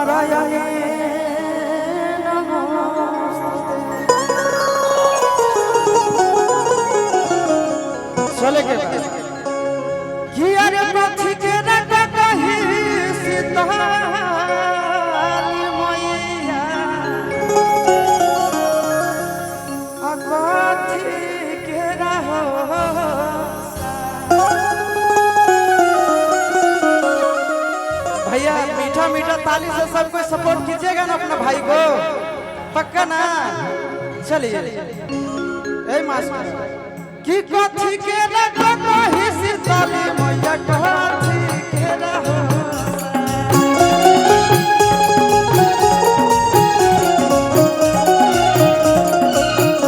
नारायणे नमोस्तुते। चले के कि अरे पक्षी के रट कही सीताली मैया अकथी के रहो। भैया मीठा मीठा ताली से सब कोई सपोर्ट कीजिएगा ना अपना भाई को, पक्का ना। चलिए ए मास्टर की कथी के रटो कही सीताली मैया कथी के रहो।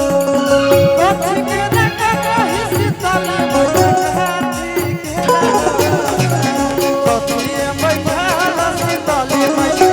कथी के रटो कही सीताली मैया कथी के रहो। कथिए बैठल सीताली मैया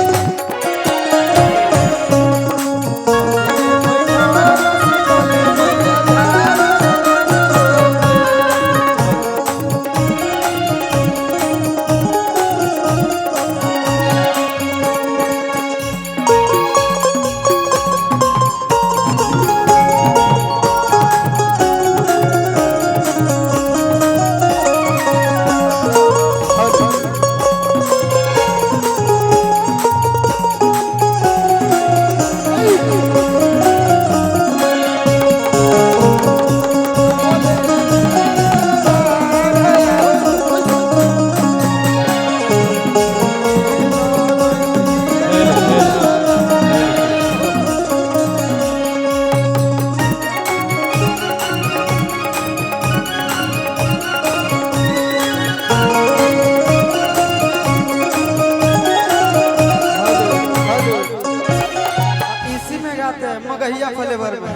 मगहिया फ्लेवर में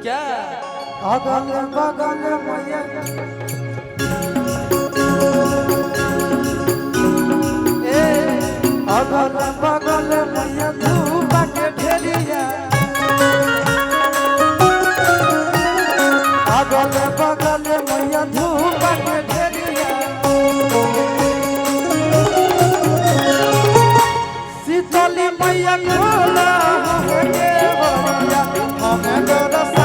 क्या अगल बगल मैया ए अगल बगल मैया धूप के ढेरिया अगल बगल मैया धूप के ढेरिया शीतली मैया खोला हमें दरस